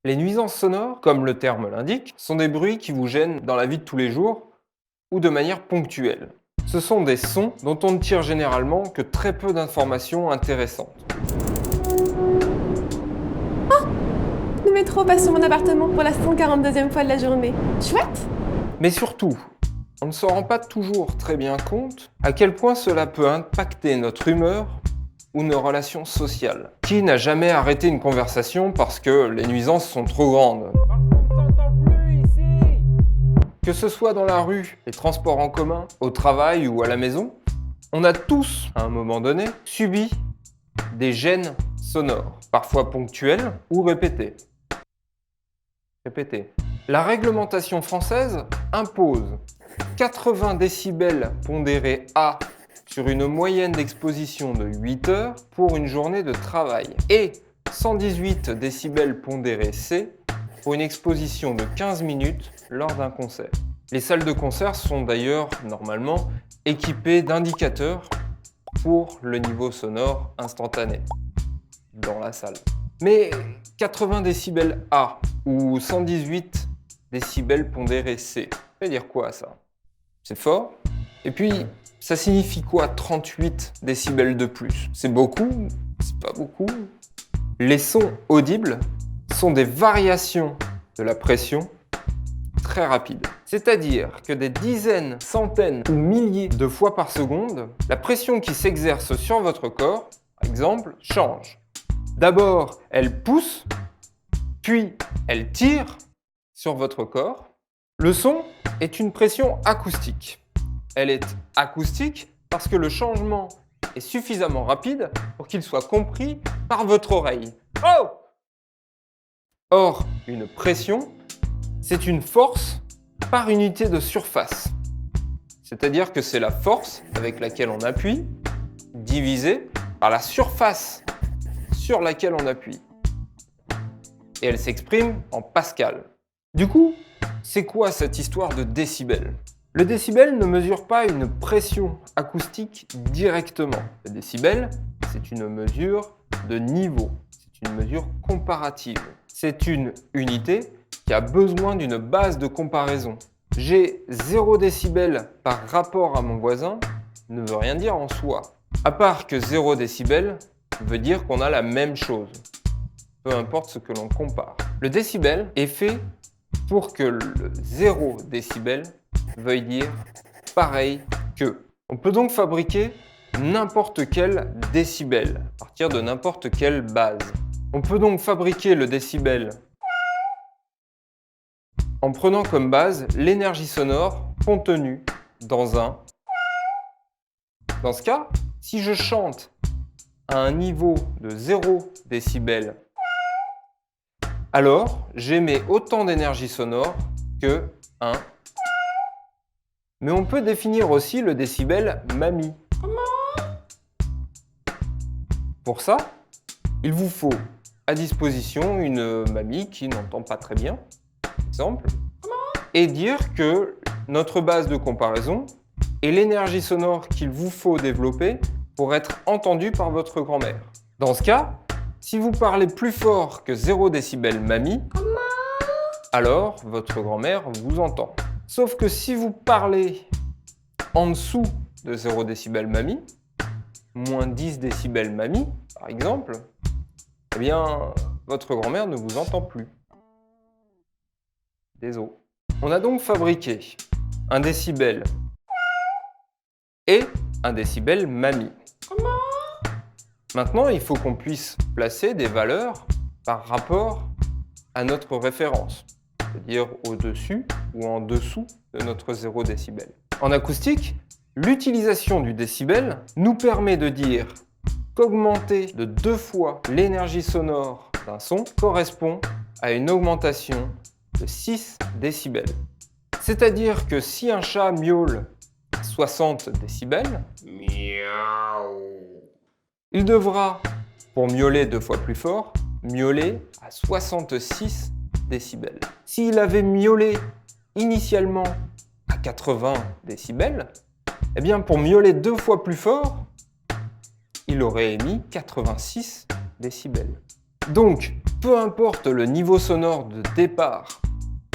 Les nuisances sonores, comme le terme l'indique, sont des bruits qui vous gênent dans la vie de tous les jours ou de manière ponctuelle. Ce sont des sons dont on ne tire généralement que très peu d'informations intéressantes. Le métro passe sur mon appartement pour la 142e fois de la journée. Chouette! Mais surtout, on ne se rend pas toujours très bien compte à quel point cela peut impacter notre humeur ou nos relations sociales. Qui n'a jamais arrêté une conversation parce que les nuisances sont trop grandes? Que ce soit dans la rue, les transports en commun, au travail ou à la maison, on a tous, à un moment donné, subi des gênes sonores, parfois ponctuelles ou répétées. La réglementation française impose 80 décibels pondérés A sur une moyenne d'exposition de 8 heures pour une journée de travail et 118 décibels pondérés C pour une exposition de 15 minutes lors d'un concert. Les salles de concert sont d'ailleurs normalement équipées d'indicateurs pour le niveau sonore instantané dans la salle. Mais 80 décibels A ou 118 décibels pondérés C, ça veut dire quoi ça? C'est fort. Et puis, ça signifie quoi 38 décibels de plus? C'est beaucoup? C'est pas beaucoup? Les sons audibles sont des variations de la pression très rapides. C'est-à-dire que des dizaines, centaines ou milliers de fois par seconde, la pression qui s'exerce sur votre corps, par exemple, change. D'abord, elle pousse, puis elle tire sur votre corps. Le son est une pression acoustique. Elle est acoustique parce que le changement est suffisamment rapide pour qu'il soit compris par votre oreille. Oh! Or, une pression, c'est une force par unité de surface. C'est-à-dire que c'est la force avec laquelle on appuie divisée par la surface sur laquelle on appuie. Et elle s'exprime en pascal. Du coup, c'est quoi cette histoire de décibels? Le décibel ne mesure pas une pression acoustique directement. Le décibel, c'est une mesure de niveau. C'est une mesure comparative. C'est une unité qui a besoin d'une base de comparaison. J'ai 0 décibel par rapport à mon voisin ne veut rien dire en soi. À part que 0 décibel veut dire qu'on a la même chose, peu importe ce que l'on compare. Le décibel est fait pour que le 0 décibel veuille dire pareil que. On peut donc fabriquer n'importe quel décibel à partir de n'importe quelle base. On peut donc fabriquer le décibel en prenant comme base l'énergie sonore contenue dans un. Dans ce cas, si je chante à un niveau de 0 décibel, alors j'émets autant d'énergie sonore que un. Mais on peut définir aussi le décibel mamie. Pour ça, il vous faut à disposition une mamie qui n'entend pas très bien, par exemple, et dire que notre base de comparaison est l'énergie sonore qu'il vous faut développer pour être entendu par votre grand-mère. Dans ce cas, si vous parlez plus fort que 0 décibel mamie, alors votre grand-mère vous entend. Sauf que si vous parlez en dessous de 0 décibel mamie, moins 10 décibels mamie, par exemple, eh bien, votre grand-mère ne vous entend plus. Désolé. On a donc fabriqué un décibel et un décibel mamie. Maintenant, il faut qu'on puisse placer des valeurs par rapport à notre référence, c'est-à-dire au-dessus ou en dessous de notre 0 décibel. En acoustique, l'utilisation du décibel nous permet de dire qu'augmenter de 2 fois l'énergie sonore d'un son correspond à une augmentation de 6 décibels. C'est-à-dire que si un chat miaule à 60 décibels, il devra, pour miauler 2 fois plus fort, miauler à 66 décibels. S'il avait miaulé initialement à 80 décibels, eh bien pour miauler 2 fois plus fort, il aurait émis 86 décibels. Donc, Peu importe le niveau sonore de départ,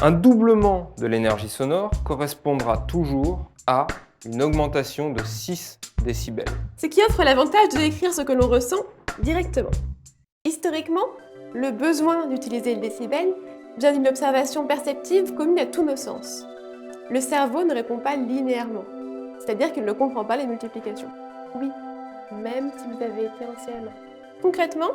un doublement de l'énergie sonore correspondra toujours à une augmentation de 6 décibels. Ce qui offre l'avantage de décrire ce que l'on ressent directement. Historiquement, le besoin d'utiliser le décibel vient d'une observation perceptive commune à tous nos sens. Le cerveau ne répond pas linéairement, c'est-à-dire qu'il ne comprend pas les multiplications. Oui, même si vous avez été en CM1. Concrètement,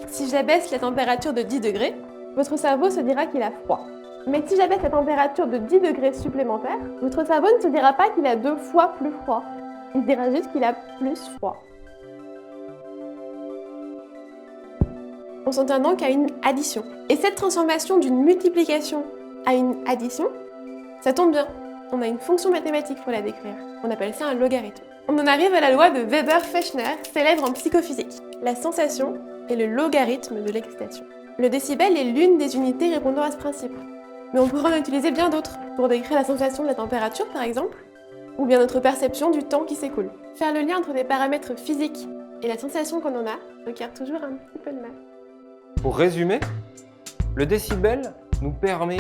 si j'abaisse la température de 10 degrés, votre cerveau se dira qu'il a froid. Mais si j'abaisse la température de 10 degrés supplémentaires, votre cerveau ne se dira pas qu'il a 2 fois plus froid. Il se dira juste qu'il a plus froid. On s'entend donc à une addition. Et cette transformation d'une multiplication à une addition, ça tombe bien. On a une fonction mathématique pour la décrire. On appelle ça un logarithme. On en arrive à la loi de Weber-Fechner, célèbre en psychophysique. La sensation est le logarithme de l'excitation. Le décibel est l'une des unités répondant à ce principe. Mais on pourrait en utiliser bien d'autres, pour décrire la sensation de la température par exemple, ou bien notre perception du temps qui s'écoule. Faire le lien entre des paramètres physiques et la sensation qu'on en a requiert toujours un petit peu de maths. Pour résumer, le décibel nous permet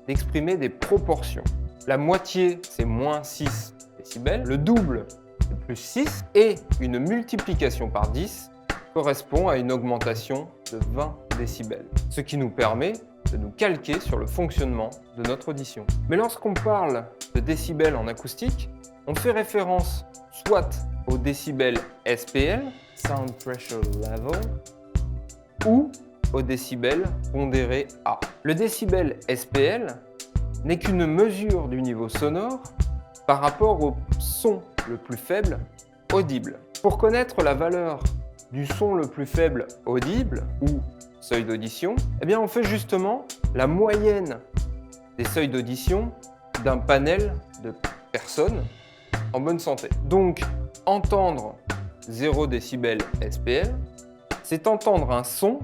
d'exprimer des proportions. La moitié, c'est moins 6 décibels, le double, c'est plus 6, et une multiplication par 10 correspond à une augmentation de 20 décibels, ce qui nous permet de nous calquer sur le fonctionnement de notre audition. Mais lorsqu'on parle de décibels en acoustique, on fait référence soit au décibel SPL, Sound Pressure Level, ou au décibel pondéré A. Le décibel SPL n'est qu'une mesure du niveau sonore par rapport au son le plus faible audible. Pour connaître la valeur du son le plus faible audible, ou seuil d'audition, eh bien on fait justement la moyenne des seuils d'audition d'un panel de personnes en bonne santé. Donc, entendre 0 décibel SPL, c'est entendre un son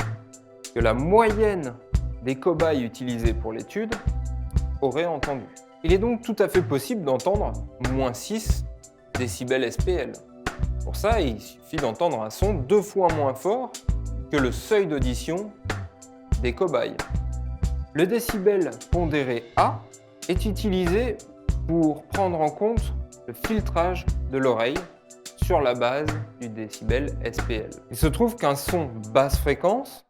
que la moyenne des cobayes utilisés pour l'étude aurait entendu. Il est donc tout à fait possible d'entendre moins 6 décibels SPL. Pour ça, il suffit d'entendre un son 2 fois moins fort que le seuil d'audition des cobayes. Le décibel pondéré A est utilisé pour prendre en compte le filtrage de l'oreille sur la base du décibel SPL. Il se trouve qu'un son basse fréquence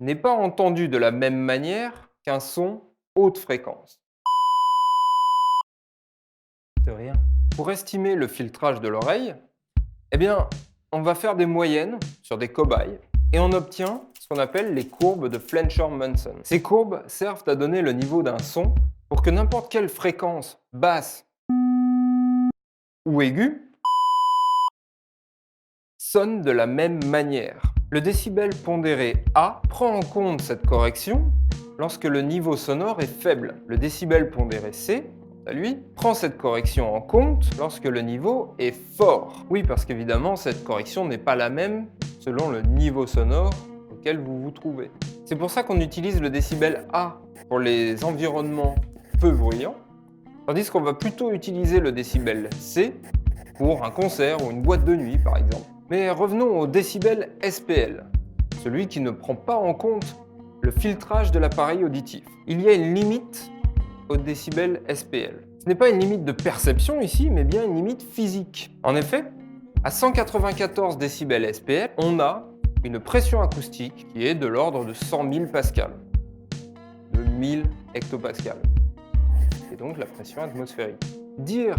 n'est pas entendu de la même manière qu'un son haute fréquence. De rien. Pour estimer le filtrage de l'oreille, eh bien, on va faire des moyennes sur des cobayes et on obtient ce qu'on appelle les courbes de Fletcher-Munson. Ces courbes servent à donner le niveau d'un son pour que n'importe quelle fréquence basse ou aiguë sonne de la même manière. Le décibel pondéré A prend en compte cette correction lorsque le niveau sonore est faible. Le décibel pondéré C, quant à lui, prend cette correction en compte lorsque le niveau est fort. Oui, parce qu'évidemment, cette correction n'est pas la même selon le niveau sonore auquel vous vous trouvez. C'est pour ça qu'on utilise le décibel A pour les environnements peu bruyants, tandis qu'on va plutôt utiliser le décibel C pour un concert ou une boîte de nuit, par exemple. Mais revenons au décibel SPL, celui qui ne prend pas en compte le filtrage de l'appareil auditif. Il y a une limite au décibel SPL. Ce n'est pas une limite de perception ici, mais bien une limite physique. En effet, à 194 décibels SPL, on a une pression acoustique qui est de l'ordre de 100 000 pascal, de 1000 hectopascales, et donc la pression atmosphérique. Dire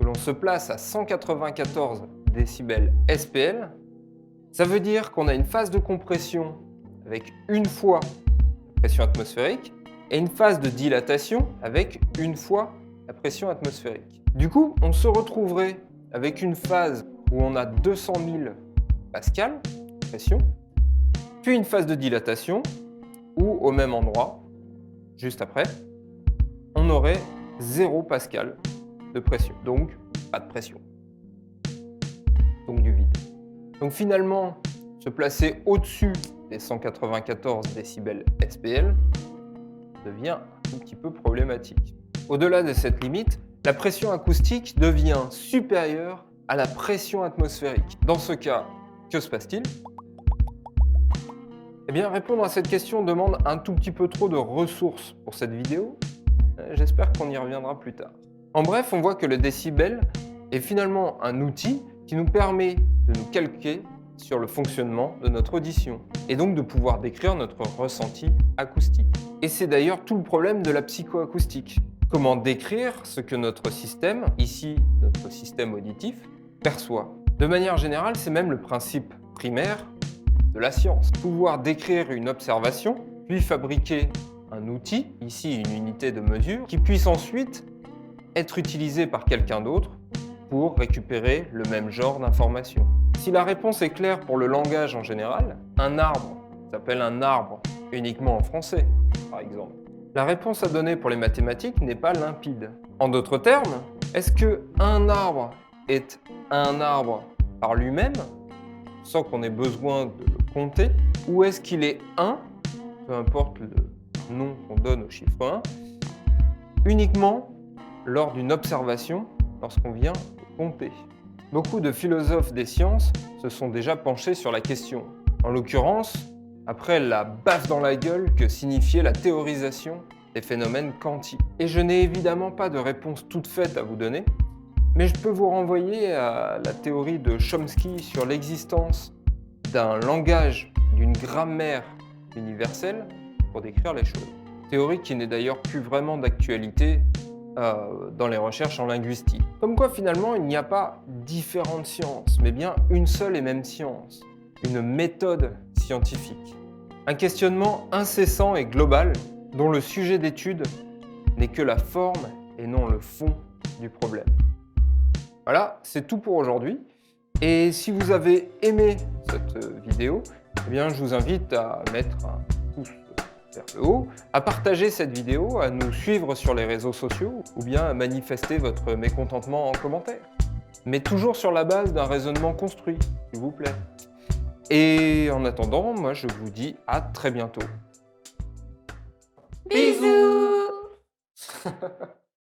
que l'on se place à 194 décibels SPL, ça veut dire qu'on a une phase de compression avec une fois la pression atmosphérique et une phase de dilatation avec une fois la pression atmosphérique. Du coup, on se retrouverait avec une phase où on a 200 000 pascal de pression, puis une phase de dilatation où, au même endroit, juste après, on aurait 0 pascal de pression, donc pas de pression, donc du vide. Donc finalement, se placer au-dessus des 194 décibels SPL devient un tout petit peu problématique. Au-delà de cette limite, la pression acoustique devient supérieure à la pression atmosphérique. Dans ce cas, que se passe-t-il? Eh bien, répondre à cette question demande un tout petit peu trop de ressources pour cette vidéo. J'espère qu'on y reviendra plus tard. En bref, on voit que le décibel est finalement un outil qui nous permet de nous calquer sur le fonctionnement de notre audition et donc de pouvoir décrire notre ressenti acoustique. Et c'est d'ailleurs tout le problème de la psychoacoustique. Comment décrire ce que notre système, ici notre système auditif, perçoit. De manière générale, c'est même le principe primaire de la science. Pouvoir décrire une observation, puis fabriquer un outil, ici une unité de mesure, qui puisse ensuite être utilisé par quelqu'un d'autre pour récupérer le même genre d'informations. Si la réponse est claire pour le langage en général, un arbre s'appelle un arbre uniquement en français, par exemple. La réponse à donner pour les mathématiques n'est pas limpide. En d'autres termes, est-ce qu'un arbre est un arbre par lui-même, sans qu'on ait besoin de le compter, ou est-ce qu'il est un, peu importe le nom qu'on donne au chiffre 1, uniquement lors d'une observation, lorsqu'on vient compter. Beaucoup de philosophes des sciences se sont déjà penchés sur la question. En l'occurrence, après la baffe dans la gueule que signifiait la théorisation des phénomènes quantiques. Et je n'ai évidemment pas de réponse toute faite à vous donner, mais je peux vous renvoyer à la théorie de Chomsky sur l'existence d'un langage, d'une grammaire universelle pour décrire les choses. Théorie qui n'est d'ailleurs plus vraiment d'actualité dans les recherches en linguistique. Comme quoi finalement il n'y a pas différentes sciences, mais bien une seule et même science, une méthode scientifique. Un questionnement incessant et global dont le sujet d'étude n'est que la forme et non le fond du problème. Voilà, c'est tout pour aujourd'hui. Et si vous avez aimé cette vidéo, eh bien je vous invite à mettre un pouce vers le haut, à partager cette vidéo, à nous suivre sur les réseaux sociaux ou bien à manifester votre mécontentement en commentaire. Mais toujours sur la base d'un raisonnement construit, s'il vous plaît. Et en attendant, moi je vous dis à très bientôt. Bisous.